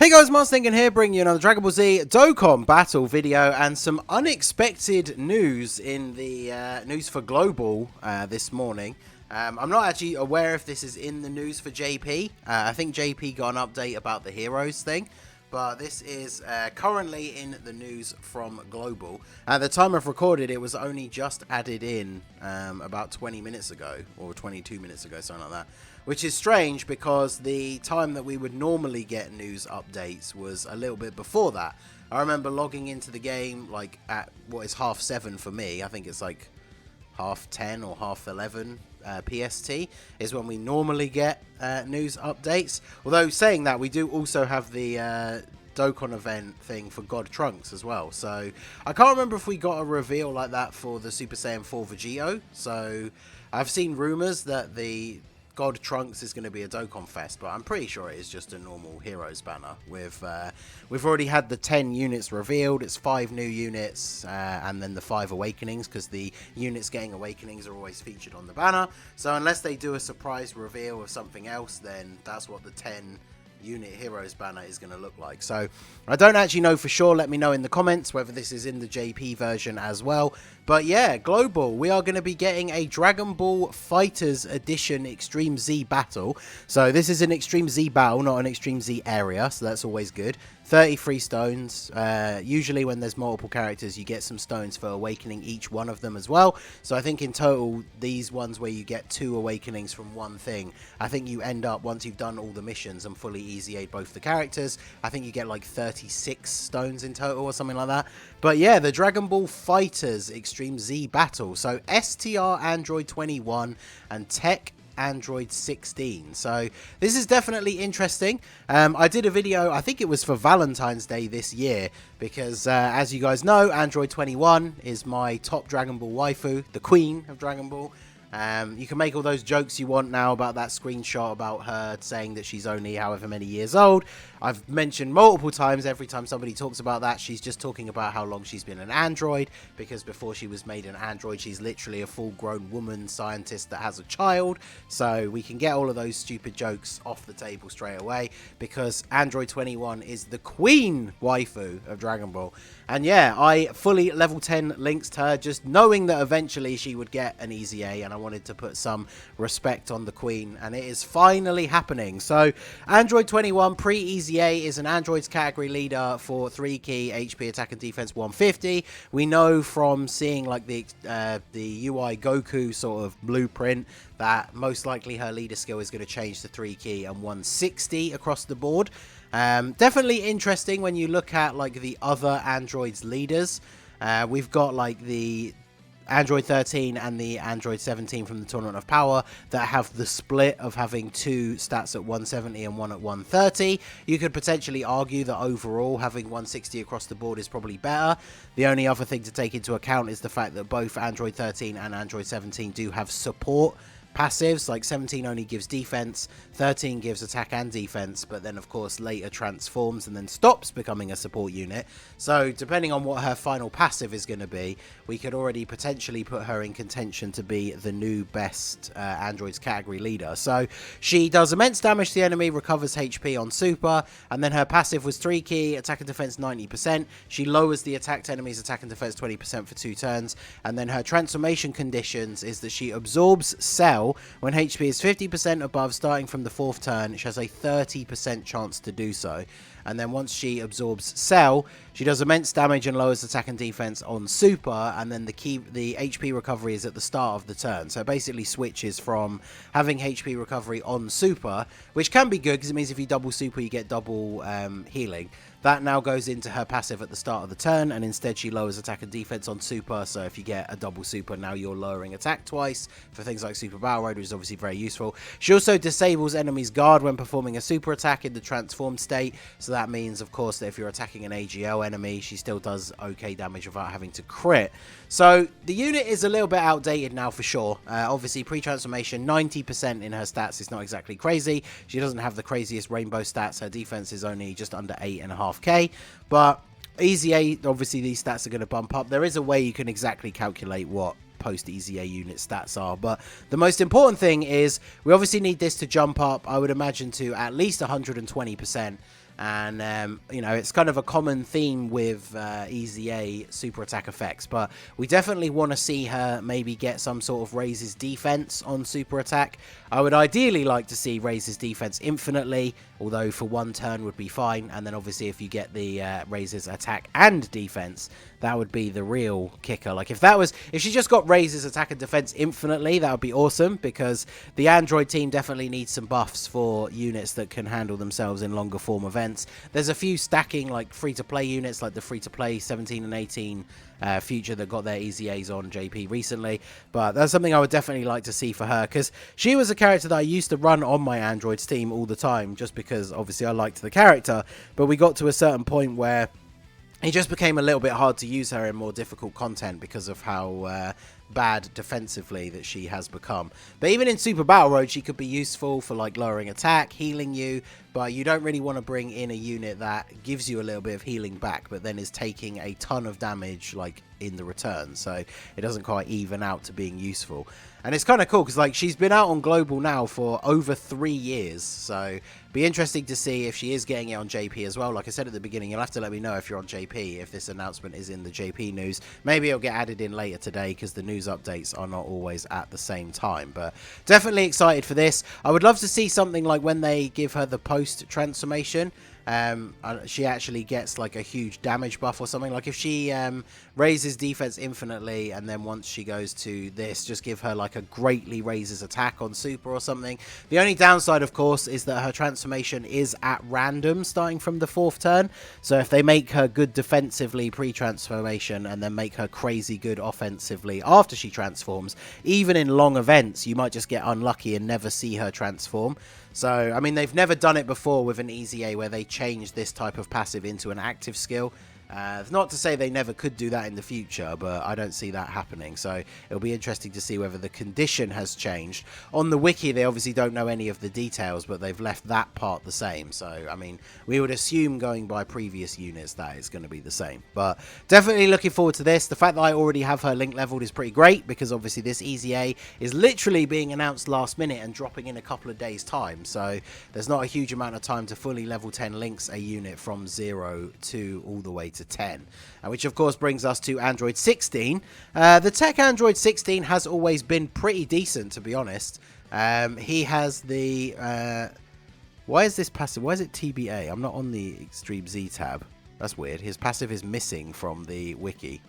Hey guys, Mars Thinking here, bringing you another Dragon Ball Z Dokkan battle video and some unexpected news in the news for Global this morning. I'm not actually aware if this is in the news for JP. I think JP got an update about the heroes thing, but this is currently in the news from Global. At the time I've recorded, it was only just added in about 20 minutes ago, or 22 minutes ago, something like that. Which is strange because the time that we would normally get news updates was a little bit before that. I remember logging into the game like at what is 7:30 for me. I think it's like 10:30 or 11:30 PST is when we normally get news updates. Although saying that, we do also have the Dokkan event thing for God Trunks as well. So I can't remember if we got a reveal like that for the Super Saiyan 4 Vegito. So I've seen rumors that the God Trunks is going to be a Dokkan Fest, but I'm pretty sure it is just a normal Heroes banner. We've already had the 10 units revealed. It's 5 new units and then the 5 awakenings, because the units getting awakenings are always featured on the banner. So unless they do a surprise reveal of something else, then that's what the 10 unit heroes banner is going to look like. So I don't actually know for sure. Let me know in the comments whether this is in the JP version as well. But yeah, Global, we are going to be getting a Dragon Ball Fighters Edition Extreme Z battle. So this is an Extreme Z battle, not an Extreme Z area, so that's always good. 33 stones. Usually when there's multiple characters, you get some stones for awakening each one of them as well. So I think in total, these ones where you get 2 awakenings from one thing, I think you end up, once you've done all the missions and fully EZA'd both the characters, I think you get like 36 stones in total or something like that. But yeah, the Dragon Ball Fighters Extreme Z battle. So STR Android 21 and Tech Android 16. So this is definitely interesting. I did a video, I think it was for Valentine's Day this year, because as you guys know, Android 21 is my top Dragon Ball waifu, the queen of Dragon Ball. You can make all those jokes you want now about that screenshot about her saying that she's only however many years old. I've mentioned multiple times, every time somebody talks about that, she's just talking about how long she's been an android, because before she was made an android, she's literally a full-grown woman scientist that has a child. So we can get all of those stupid jokes off the table straight away, because Android 21 is the queen waifu of Dragon Ball. And yeah, I fully level 10 links to her, just knowing that eventually she would get an EZA, and I wanted to put some respect on the queen, and it is finally happening. So Android 21 pre-EZA is an android's category leader for 3 key HP attack and defense 150. We know from seeing like the UI Goku sort of blueprint that most likely her leader skill is going to change to 3 key and 160 across the board. Definitely interesting when you look at like the other androids leaders. We've got like the Android 13 and the Android 17 from the Tournament of Power that have the split of having 2 stats at 170 and 1 at 130. You could potentially argue that overall having 160 across the board is probably better. The only other thing to take into account is the fact that both Android 13 and Android 17 do have support passives. Like 17 only gives defense, 13 gives attack and defense, but then of course later transforms and then stops becoming a support unit. So depending on what her final passive is going to be, we could already potentially put her in contention to be the new best androids category leader. So she does immense damage to the enemy, recovers HP on super, and then her passive was 3 key, attack and defense 90%. She lowers the attacked enemy's attack and defense 20% for 2 turns, and then her transformation conditions is that she absorbs Cell when HP is 50% above starting from the 4th turn. She has a 30% chance to do so. And then once she absorbs Cell, she does immense damage and lowers attack and defense on super, and then the HP recovery is at the start of the turn. So it basically switches from having HP recovery on super, which can be good because it means if you double super you get double healing. That now goes into her passive at the start of the turn, and instead she lowers attack and defense on super. So if you get a double super, now you're lowering attack twice for things like Super Battle Road, which is obviously very useful. She also disables enemies' guard when performing a super attack in the transformed state. So that means, of course, that if you're attacking an AGL enemy, she still does okay damage without having to crit. So the unit is a little bit outdated now for sure. Obviously, pre-transformation, 90% in her stats is not exactly crazy. She doesn't have the craziest rainbow stats. Her defense is only just under 8.5k, but EZA, obviously these stats are going to bump up. There is a way you can exactly calculate what post EZA unit stats are, but the most important thing is we obviously need this to jump up, I would imagine, to at least 120%. And, you know, it's kind of a common theme with EZA super attack effects, but we definitely want to see her maybe get some sort of raises defense on super attack. I would ideally like to see raises defense infinitely, although for one turn would be fine. And then obviously if you get the raises attack and defense, that would be the real kicker. Like if she just got raises attack and defense infinitely, that would be awesome, because the Android team definitely needs some buffs for units that can handle themselves in longer form events. There's a few stacking like free-to-play units, like the free-to-play 17 and 18 future that got their EZAs on JP recently, but that's something I would definitely like to see for her, because she was a character that I used to run on my Android team all the time, just because obviously I liked the character, but we got to a certain point where it just became a little bit hard to use her in more difficult content because of how bad defensively that she has become. But even in Super Battle Road, she could be useful for like lowering attack, healing you, but you don't really want to bring in a unit that gives you a little bit of healing back, but then is taking a ton of damage like in the return, so it doesn't quite even out to being useful. And it's kind of cool because like she's been out on global now for over 3 years, so be interesting to see if she is getting it on JP as well. Like I said at the beginning, you'll have to let me know if you're on JP, if this announcement is in the JP news. Maybe it'll get added in later today because the news updates are not always at the same time, but definitely excited for this. I would love to see something like when they give her the post transformation, she actually gets like a huge damage buff or something. Like if she raises defense infinitely, and then once she goes to this, just give her like a greatly raises attack on super or something. The only downside, of course, is that her transformation is at random starting from the 4th turn. So if they make her good defensively pre-transformation and then make her crazy good offensively after she transforms, even in long events, you might just get unlucky and never see her transform. So, I mean, they've never done it before with an EZA where they changed this type of passive into an active skill. Not to say they never could do that in the future, but I don't see that happening. So it'll be interesting to see whether the condition has changed. On the wiki, they obviously don't know any of the details, but they've left that part the same. So, I mean, we would assume going by previous units that it's going to be the same. But definitely looking forward to this. The fact that I already have her link leveled is pretty great, because obviously this EZA is literally being announced last minute and dropping in a couple of days' time. So there's not a huge amount of time to fully level 10 links a unit from 0 to all the way to 10, which of course brings us to Android 16. The tech Android 16 has always been pretty decent, to be honest. He has the why is this passive, why is it TBA? I'm not on the Extreme Z tab. That's weird. His passive is missing from the wiki.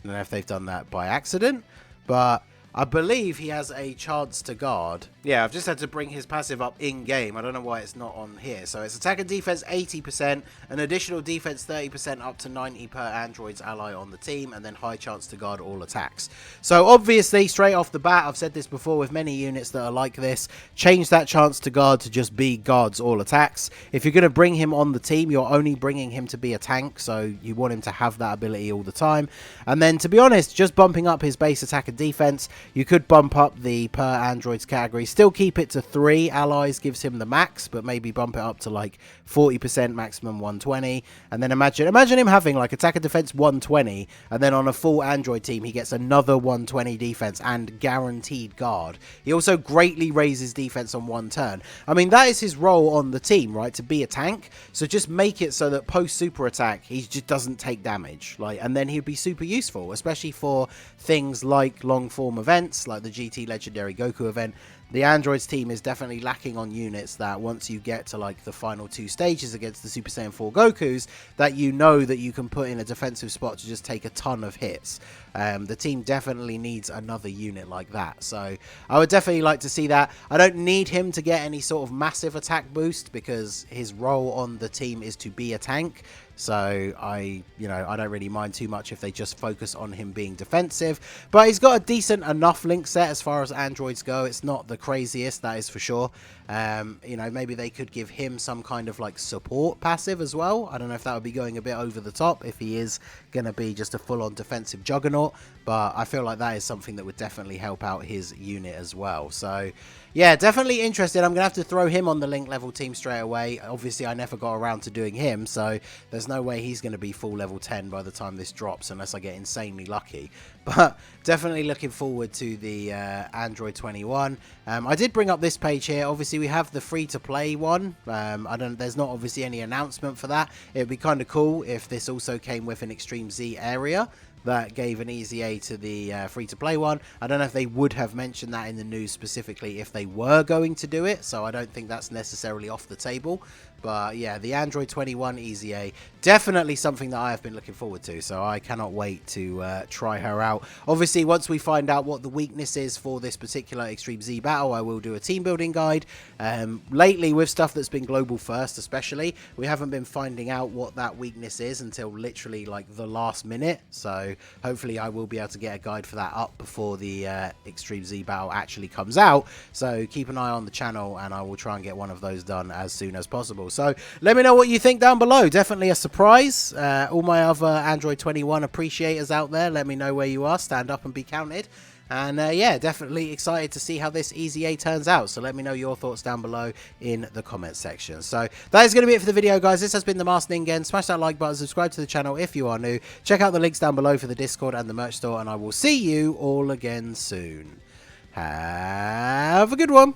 I don't know if they've done that by accident, but I believe he has a chance to guard. Yeah, I've just had to bring his passive up in-game. I don't know why it's not on here. So it's attack and defense 80%, an additional defense 30% up to 90 per Android's ally on the team, and then high chance to guard all attacks. So obviously, straight off the bat, I've said this before with many units that are like this, change that chance to guard to just be guards all attacks. If you're going to bring him on the team, you're only bringing him to be a tank, so you want him to have that ability all the time. And then, to be honest, just bumping up his base attack and defense, you could bump up the per Androids category, still keep it to 3 allies gives him the max, but maybe bump it up to like 40% maximum 120. And then imagine him having like attack and defense 120, and then on a full Android team he gets another 120 defense and guaranteed guard. He also greatly raises defense on 1 turn. I mean, that is his role on the team, right? To be a tank. So just make it so that post super attack he just doesn't take damage, like, and then he'd be super useful, especially for things like long form events like the GT Legendary Goku event. The Androids team is definitely lacking on units that once you get to like the final 2 stages against the Super Saiyan 4 Gokus, that you know that you can put in a defensive spot to just take a ton of hits. The team definitely needs another unit like that, so I would definitely like to see that. I don't need him to get any sort of massive attack boost because his role on the team is to be a tank. So I don't really mind too much if they just focus on him being defensive. But he's got a decent enough link set as far as androids go. It's not the craziest, that is for sure. Maybe they could give him some kind of like support passive as well. I don't know if that would be going a bit over the top if he is going to be just a full-on defensive juggernaut. But I feel like that is something that would definitely help out his unit as well. So Yeah, definitely interested. I'm going to have to throw him on the link level team straight away. Obviously, I never got around to doing him, so there's no way he's going to be full level 10 by the time this drops unless I get insanely lucky. But definitely looking forward to the Android 21. I did bring up this page here. Obviously, we have the free-to-play one. There's not obviously any announcement for that. It would be kind of cool if this also came with an Extreme Z area that gave an EZA to the free-to-play one. I don't know if they would have mentioned that in the news specifically if they were going to do it, so I don't think that's necessarily off the table. But yeah, the Android 21 EZA, definitely something that I have been looking forward to, so I cannot wait to try her out. Obviously, once we find out what the weakness is for this particular Extreme Z battle, I will do a team building guide. Lately, with stuff that's been global first especially, we haven't been finding out what that weakness is until literally like the last minute, so hopefully I will be able to get a guide for that up before the Extreme Z battle actually comes out. So keep an eye on the channel and I will try and get one of those done as soon as possible. So let me know what you think down below. Definitely a surprise. All my other Android 21 appreciators out there, let me know where you are. Stand up and be counted. And yeah, definitely excited to see how this EZA turns out. So let me know your thoughts down below in the comments section. So that is going to be it for the video, guys. This has been the Masked Ningen. Smash that like button, subscribe to the channel if you are new. Check out the links down below for the Discord and the merch store. And I will see you all again soon. Have a good one.